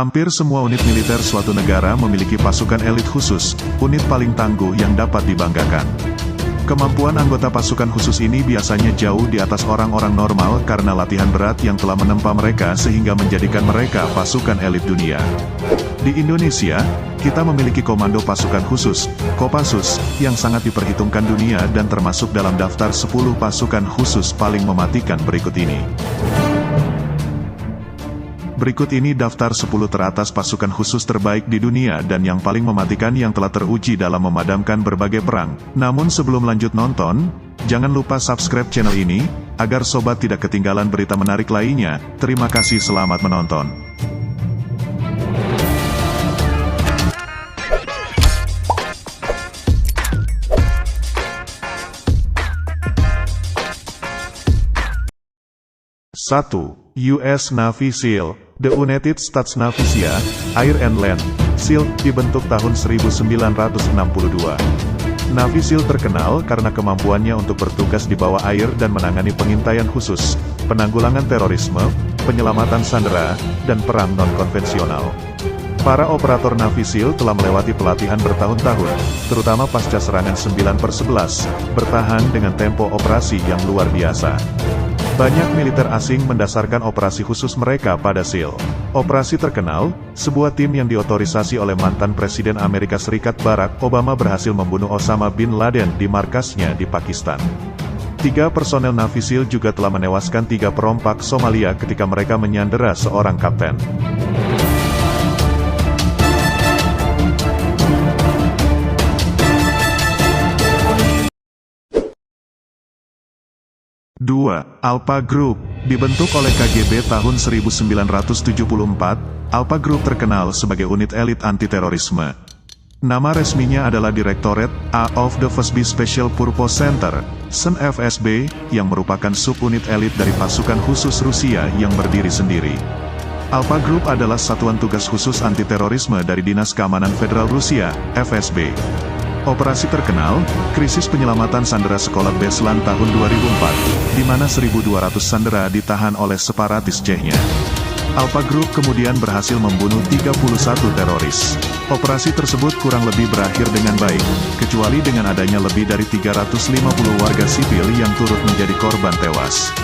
Hampir semua unit militer suatu negara memiliki pasukan elit khusus, unit paling tangguh yang dapat dibanggakan. Kemampuan anggota pasukan khusus ini biasanya jauh di atas orang-orang normal karena latihan berat yang telah menempa mereka sehingga menjadikan mereka pasukan elit dunia. Di Indonesia, kita memiliki Komando Pasukan Khusus, Kopassus, yang sangat diperhitungkan dunia dan termasuk dalam daftar 10 pasukan khusus paling mematikan berikut ini. Berikut ini daftar 10 teratas pasukan khusus terbaik di dunia dan yang paling mematikan yang telah teruji dalam memadamkan berbagai perang. Namun sebelum lanjut nonton, jangan lupa subscribe channel ini, agar sobat tidak ketinggalan berita menarik lainnya. Terima kasih, selamat menonton. Satu, US Navy SEAL. The United States Navy Air and Land SEAL dibentuk tahun 1962. Navy SEAL terkenal karena kemampuannya untuk bertugas di bawah air dan menangani pengintaian khusus, penanggulangan terorisme, penyelamatan sandera, dan perang non-konvensional. Para operator Navy SEAL telah melewati pelatihan bertahun-tahun, terutama pasca serangan 9/11, bertahan dengan tempo operasi yang luar biasa. Banyak militer asing mendasarkan operasi khusus mereka pada SEAL. Operasi terkenal, sebuah tim yang diotorisasi oleh mantan Presiden Amerika Serikat Barack Obama berhasil membunuh Osama bin Laden di markasnya di Pakistan. 3 personel Navy SEAL juga telah menewaskan 3 perompak Somalia ketika mereka menyandera seorang kapten. Dua, Alpha Group. Dibentuk oleh KGB tahun 1974, Alpha Group terkenal sebagai unit elit anti-terorisme. Nama resminya adalah Directorate A of the FSB Special Purpose Center, SEN FSB, yang merupakan subunit elit dari pasukan khusus Rusia yang berdiri sendiri. Alpha Group adalah satuan tugas khusus anti-terorisme dari Dinas Keamanan Federal Rusia, FSB. Operasi terkenal, krisis penyelamatan sandera sekolah Beslan tahun 2004, di mana 1.200 sandera ditahan oleh separatis Chechnya. Alpha Group kemudian berhasil membunuh 31 teroris. Operasi tersebut kurang lebih berakhir dengan baik, kecuali dengan adanya lebih dari 350 warga sipil yang turut menjadi korban tewas.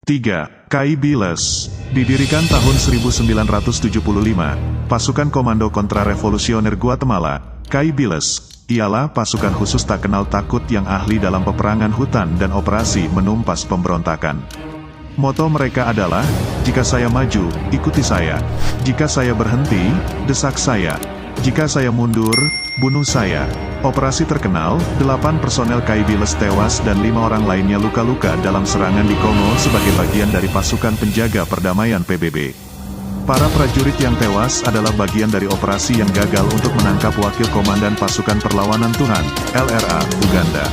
Tiga, Kaibiles. Didirikan tahun 1975, pasukan komando kontra-revolusioner Guatemala, Kaibiles, ialah pasukan khusus tak kenal takut yang ahli dalam peperangan hutan dan operasi menumpas pemberontakan. Moto mereka adalah, jika saya maju, ikuti saya. Jika saya berhenti, desak saya. Jika saya mundur, bunuh saya. Operasi terkenal, 8 personel Kaibiles tewas dan 5 orang lainnya luka-luka dalam serangan di Kongo sebagai bagian dari pasukan penjaga perdamaian PBB. Para prajurit yang tewas adalah bagian dari operasi yang gagal untuk menangkap wakil komandan pasukan perlawanan Tuhan, LRA, Uganda.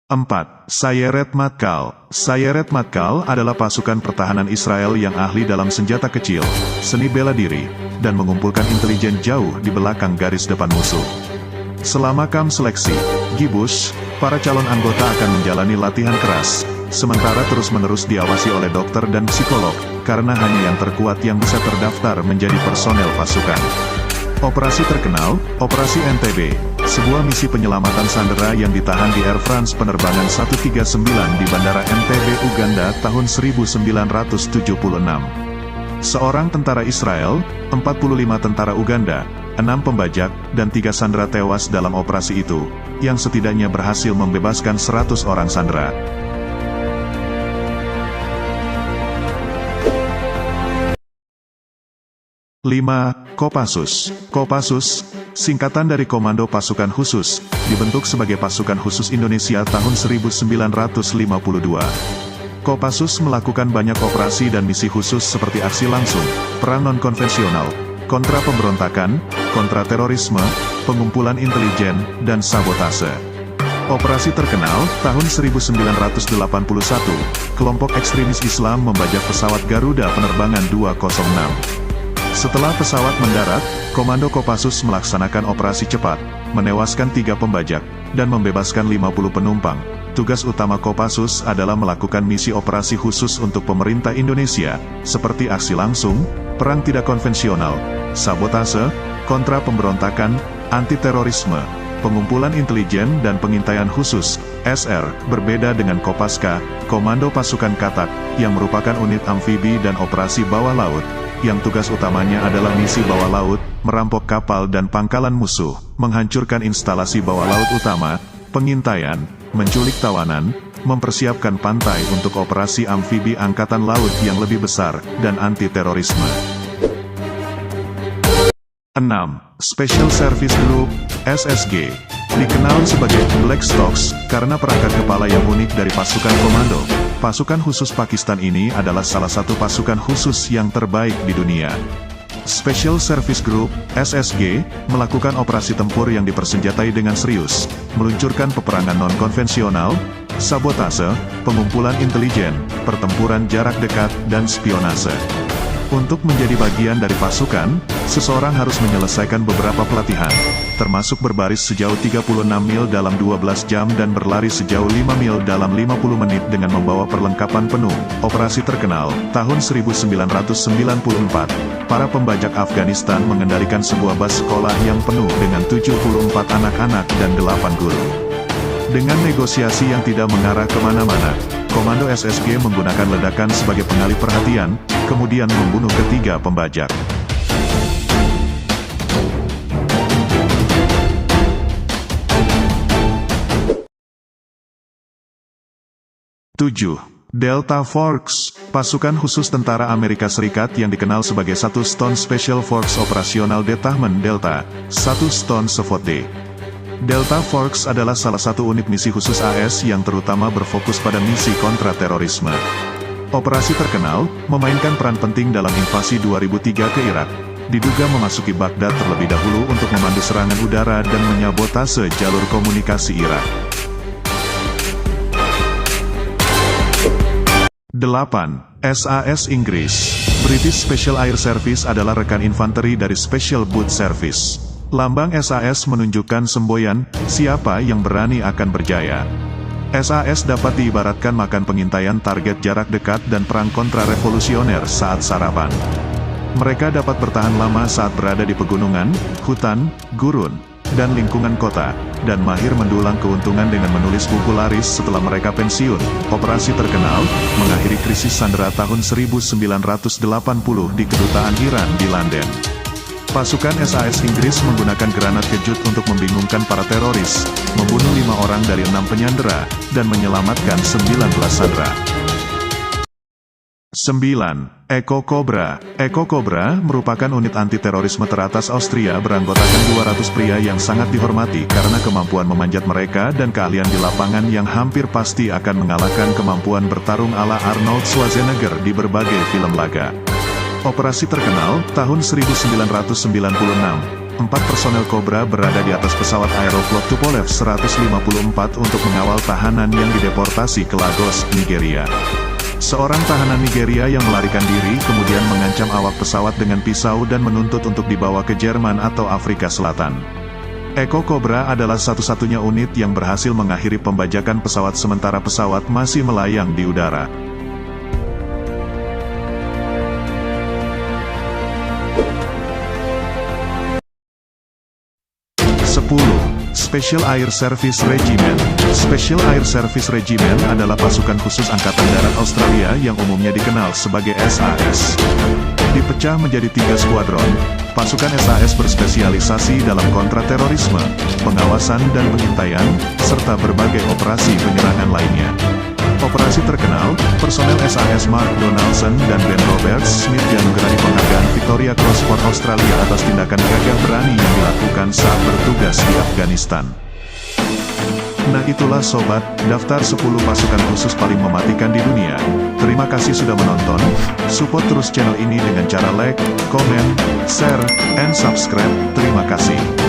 Empat, Sayeret Matkal. Sayeret Matkal adalah pasukan pertahanan Israel yang ahli dalam senjata kecil, seni bela diri, dan mengumpulkan intelijen jauh di belakang garis depan musuh. Selama kamp seleksi, Gibus, para calon anggota akan menjalani latihan keras, sementara terus-menerus diawasi oleh dokter dan psikolog, karena hanya yang terkuat yang bisa terdaftar menjadi personel pasukan. Operasi terkenal, Operasi NTB, sebuah misi penyelamatan sandera yang ditahan di Air France penerbangan 139 di Bandara Entebbe, Uganda tahun 1976. Seorang tentara Israel, 45 tentara Uganda, 6 pembajak, dan 3 sandera tewas dalam operasi itu, yang setidaknya berhasil membebaskan 100 orang sandera. Lima, Kopassus. Kopassus, singkatan dari Komando Pasukan Khusus, dibentuk sebagai pasukan khusus Indonesia tahun 1952. Kopassus melakukan banyak operasi dan misi khusus seperti aksi langsung, perang non-konvensional, kontra pemberontakan, kontra terorisme, pengumpulan intelijen, dan sabotase. Operasi terkenal, tahun 1981, kelompok ekstremis Islam membajak pesawat Garuda penerbangan 206. Setelah pesawat mendarat, Komando Kopassus melaksanakan operasi cepat, menewaskan 3 pembajak, dan membebaskan 50 penumpang. Tugas utama Kopassus adalah melakukan misi operasi khusus untuk pemerintah Indonesia, seperti aksi langsung, perang tidak konvensional, sabotase, kontra pemberontakan, anti-terorisme, pengumpulan intelijen dan pengintaian khusus, SR, berbeda dengan Kopaska, Komando Pasukan Katak, yang merupakan unit amfibi dan operasi bawah laut, yang tugas utamanya adalah misi bawah laut, merampok kapal dan pangkalan musuh, menghancurkan instalasi bawah laut utama, pengintaian, menculik tawanan, mempersiapkan pantai untuk operasi amfibi Angkatan Laut yang lebih besar, dan anti-terorisme. 6. Special Service Group, SSG. Dikenal sebagai Black Stocks, karena perangkat kepala yang unik dari pasukan komando. Pasukan khusus Pakistan ini adalah salah satu pasukan khusus yang terbaik di dunia. Special Service Group, SSG, melakukan operasi tempur yang dipersenjatai dengan serius, meluncurkan peperangan non-konvensional, sabotase, pengumpulan intelijen, pertempuran jarak dekat, dan spionase. Untuk menjadi bagian dari pasukan, seseorang harus menyelesaikan beberapa pelatihan, termasuk berbaris sejauh 36 mil dalam 12 jam dan berlari sejauh 5 mil dalam 50 menit dengan membawa perlengkapan penuh. Operasi terkenal, tahun 1994, para pembajak Afghanistan mengendalikan sebuah bus sekolah yang penuh dengan 74 anak-anak dan 8 guru. Dengan negosiasi yang tidak mengarah kemana-mana, Komando SSG menggunakan ledakan sebagai pengalih perhatian, kemudian membunuh ketiga pembajak. 7. Delta Force, pasukan khusus tentara Amerika Serikat yang dikenal sebagai 1 Stone Special Force Operational Detachment Delta, 1 Stone SFOT. Delta Force adalah salah satu unit misi khusus AS yang terutama berfokus pada misi kontra terorisme. Operasi terkenal, memainkan peran penting dalam invasi 2003 ke Irak, diduga memasuki Baghdad terlebih dahulu untuk memandu serangan udara dan menyabotase jalur komunikasi Irak. 8. SAS Inggris. British Special Air Service adalah rekan infanteri dari Special Boat Service. Lambang SAS menunjukkan semboyan, siapa yang berani akan berjaya. SAS dapat diibaratkan makan pengintaian target jarak dekat dan perang kontra-revolusioner saat sarapan. Mereka dapat bertahan lama saat berada di pegunungan, hutan, gurun, dan lingkungan kota, dan mahir mendulang keuntungan dengan menulis buku laris setelah mereka pensiun. Operasi terkenal, mengakhiri krisis sandera tahun 1980 di kedutaan Iran di London. Pasukan SAS Inggris menggunakan granat kejut untuk membingungkan para teroris, membunuh 5 orang dari 6 penyandera, dan menyelamatkan 19 sandera. 9. Echo Cobra. Echo Cobra merupakan unit anti-terorisme teratas Austria beranggotakan 200 pria yang sangat dihormati karena kemampuan memanjat mereka dan keahlian di lapangan yang hampir pasti akan mengalahkan kemampuan bertarung ala Arnold Schwarzenegger di berbagai film laga. Operasi terkenal, tahun 1996, 4 personel Cobra berada di atas pesawat Aeroflot Tupolev 154 untuk mengawal tahanan yang dideportasi ke Lagos, Nigeria. Seorang tahanan Nigeria yang melarikan diri kemudian mengancam awak pesawat dengan pisau dan menuntut untuk dibawa ke Jerman atau Afrika Selatan. Echo Cobra adalah satu-satunya unit yang berhasil mengakhiri pembajakan pesawat sementara pesawat masih melayang di udara. 10. Special Air Service Regiment. Special Air Service Regiment adalah pasukan khusus Angkatan Darat Australia yang umumnya dikenal sebagai SAS. Dipecah menjadi 3 skuadron, pasukan SAS berspesialisasi dalam kontraterorisme, pengawasan dan pengintaian, serta berbagai operasi penyerangan lainnya. Operasi terkenal, personel SAS Mark Donaldson dan Ben Roberts Smith dianugerahi penghargaan Victoria Cross for Australia atas tindakan gagah berani yang dilakukan saat bertugas di Afghanistan. Nah itulah sobat, daftar 10 pasukan khusus paling mematikan di dunia. Terima kasih sudah menonton, support terus channel ini dengan cara like, comment, share, and subscribe. Terima kasih.